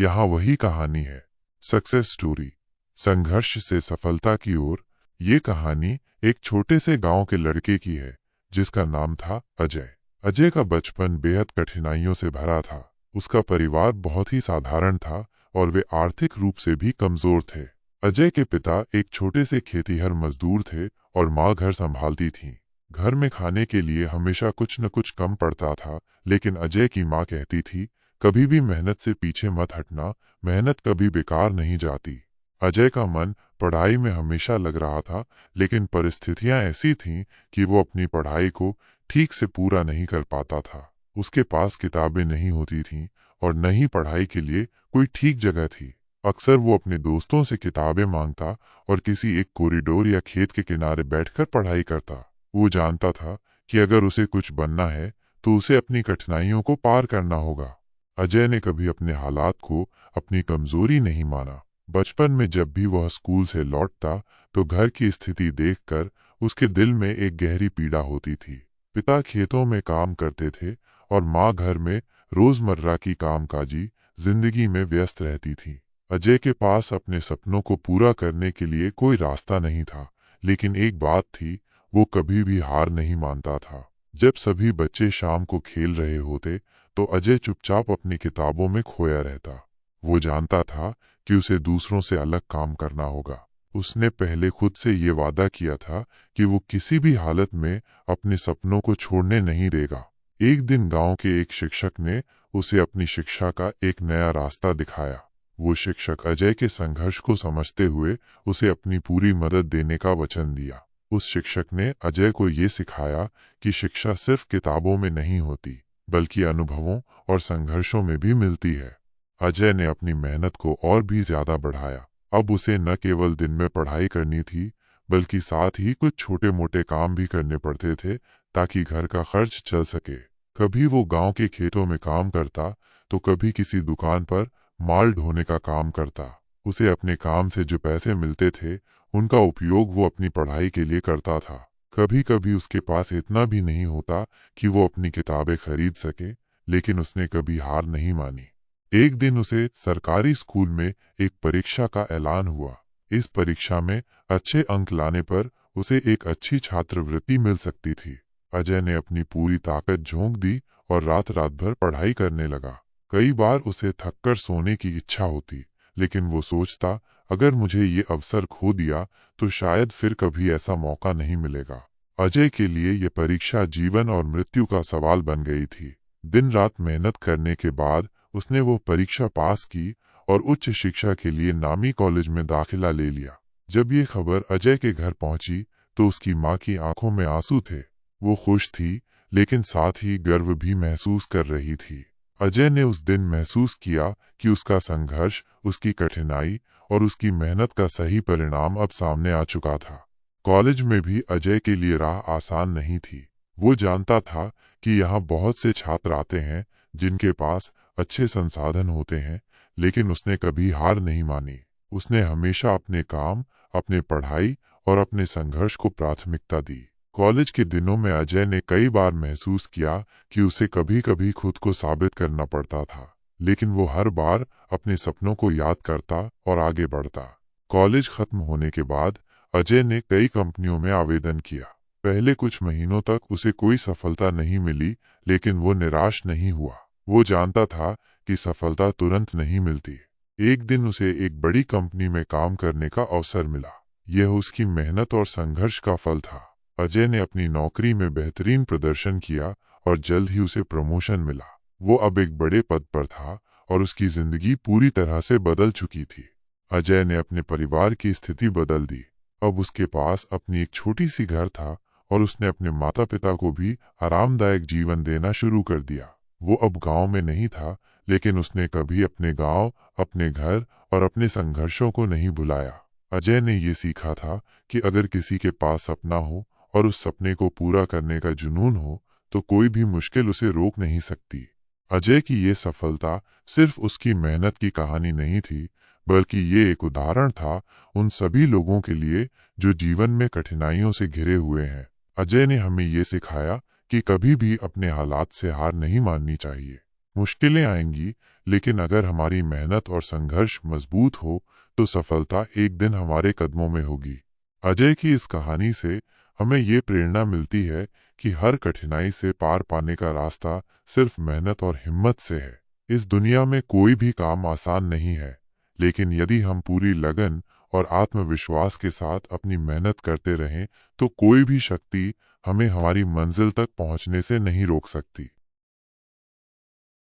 यहाँ वही कहानी है, सक्सेस स्टोरी, संघर्ष से सफलता की ओर। ये कहानी एक छोटे से गांव के लड़के की है जिसका नाम था अजय। अजय का बचपन बेहद कठिनाइयों से भरा था। उसका परिवार बहुत ही साधारण था और वे आर्थिक रूप से भी कमजोर थे। अजय के पिता एक छोटे से खेतीहर मजदूर थे और माँ घर संभालती थी। घर में खाने के लिए हमेशा कुछ न कुछ कम पड़ता था, लेकिन अजय की माँ कहती थी, कभी भी मेहनत से पीछे मत हटना, मेहनत कभी बेकार नहीं जाती। अजय का मन पढ़ाई में हमेशा लग रहा था, लेकिन परिस्थितियां ऐसी थीं कि वो अपनी पढ़ाई को ठीक से पूरा नहीं कर पाता था। उसके पास किताबें नहीं होती थीं और न ही पढ़ाई के लिए कोई ठीक जगह थी। अक्सर वो अपने दोस्तों से किताबें मांगता और किसी एक कॉरिडोर या खेत के किनारे बैठकर पढ़ाई करता। वो जानता था कि अगर उसे कुछ बनना है तो उसे अपनी कठिनाइयों को पार करना होगा। अजय ने कभी अपने हालात को अपनी कमजोरी नहीं माना। बचपन में जब भी वह स्कूल से लौटता तो घर की स्थिति देखकर उसके दिल में एक गहरी पीड़ा होती थी। पिता खेतों में काम करते थे और माँ घर में रोजमर्रा की कामकाजी जिंदगी में व्यस्त रहती थी। अजय के पास अपने सपनों को पूरा करने के लिए कोई रास्ता नहीं था, लेकिन एक बात थी, वो कभी भी हार नहीं मानता था। जब सभी बच्चे शाम को खेल रहे होते तो अजय चुपचाप अपनी किताबों में खोया रहता। वो जानता था कि उसे दूसरों से अलग काम करना होगा। उसने पहले खुद से ये वादा किया था कि वो किसी भी हालत में अपने सपनों को छोड़ने नहीं देगा। एक दिन गांव के एक शिक्षक ने उसे अपनी शिक्षा का एक नया रास्ता दिखाया। वो शिक्षक अजय के संघर्ष को समझते हुए उसे अपनी पूरी मदद देने का वचन दिया। उस शिक्षक ने अजय को ये सिखाया कि शिक्षा सिर्फ किताबों में नहीं होती, बल्कि अनुभवों और संघर्षों में भी मिलती है। अजय ने अपनी मेहनत को और भी ज्यादा बढ़ाया। अब उसे न केवल दिन में पढ़ाई करनी थी, बल्कि साथ ही कुछ छोटे मोटे काम भी करने पड़ते थे ताकि घर का खर्च चल सके। कभी वो गांव के खेतों में काम करता तो कभी किसी दुकान पर माल ढोने का काम करता। उसे अपने काम से जो पैसे मिलते थे उनका उपयोग वो अपनी पढ़ाई के लिए करता था। कभी कभी उसके पास इतना भी नहीं होता कि वो अपनी किताबें खरीद सके, लेकिन उसने कभी हार नहीं मानी। एक दिन उसे सरकारी स्कूल में एक परीक्षा का ऐलान हुआ। इस परीक्षा में अच्छे अंक लाने पर उसे एक अच्छी छात्रवृत्ति मिल सकती थी। अजय ने अपनी पूरी ताकत झोंक दी और रात रात भर पढ़ाई करने लगा। कई बार उसे थककर सोने की इच्छा होती, लेकिन वो सोचता, अगर मुझे ये अवसर खो दिया तो शायद फिर कभी ऐसा मौका नहीं मिलेगा। अजय के लिए ये परीक्षा जीवन और मृत्यु का सवाल बन गई थी। दिन रात मेहनत करने के बाद उसने वो परीक्षा पास की और उच्च शिक्षा के लिए नामी कॉलेज में दाखिला ले लिया। जब ये खबर अजय के घर पहुंची तो उसकी माँ की आंखों में आंसू थे। वो खुश थी, लेकिन साथ ही गर्व भी महसूस कर रही थी। अजय ने उस दिन महसूस किया कि उसका संघर्ष, उसकी कठिनाई और उसकी मेहनत का सही परिणाम अब सामने आ चुका था। कॉलेज में भी अजय के लिए राह आसान नहीं थी। वो जानता था कि यहाँ बहुत से छात्र आते हैं जिनके पास अच्छे संसाधन होते हैं, लेकिन उसने कभी हार नहीं मानी। उसने हमेशा अपने काम, अपने पढ़ाई और अपने संघर्ष को प्राथमिकता दी। कॉलेज के दिनों में अजय ने कई बार महसूस किया कि उसे कभी कभी खुद को साबित करना पड़ता था, लेकिन वो हर बार अपने सपनों को याद करता और आगे बढ़ता। कॉलेज खत्म होने के बाद अजय ने कई कंपनियों में आवेदन किया। पहले कुछ महीनों तक उसे कोई सफलता नहीं मिली, लेकिन वो निराश नहीं हुआ। वो जानता था कि सफलता तुरंत नहीं मिलती। एक दिन उसे एक बड़ी कंपनी में काम करने का अवसर मिला। यह उसकी मेहनत और संघर्ष का फल था। अजय ने अपनी नौकरी में बेहतरीन प्रदर्शन किया और जल्द ही उसे प्रमोशन मिला। वो अब एक बड़े पद पर था और उसकी जिंदगी पूरी तरह से बदल चुकी थी। अजय ने अपने परिवार की स्थिति बदल दी। अब उसके पास अपनी एक छोटी सी घर था और उसने अपने माता पिता को भी आरामदायक जीवन देना शुरू कर दिया। वो अब गांव में नहीं था, लेकिन उसने कभी अपने गांव, अपने घर और अपने संघर्षों को नहीं भुलाया। अजय ने ये सीखा था कि अगर किसी के पास सपना हो और उस सपने को पूरा करने का जुनून हो तो कोई भी मुश्किल उसे रोक नहीं सकती। अजय की ये सफलता सिर्फ उसकी मेहनत की कहानी नहीं थी, बल्कि ये एक उदाहरण था उन सभी लोगों के लिए जो जीवन में कठिनाइयों से घिरे हुए हैं। अजय ने हमें ये सिखाया कि कभी भी अपने हालात से हार नहीं माननी चाहिए। मुश्किलें आएंगी, लेकिन अगर हमारी मेहनत और संघर्ष मजबूत हो तो सफलता एक दिन हमारे कदमों में होगी। अजय की इस कहानी से हमें ये प्रेरणा मिलती है कि हर कठिनाई से पार पाने का रास्ता सिर्फ मेहनत और हिम्मत से है। इस दुनिया में कोई भी काम आसान नहीं है, लेकिन यदि हम पूरी लगन और आत्मविश्वास के साथ अपनी मेहनत करते रहें तो कोई भी शक्ति हमें हमारी मंजिल तक पहुंचने से नहीं रोक सकती।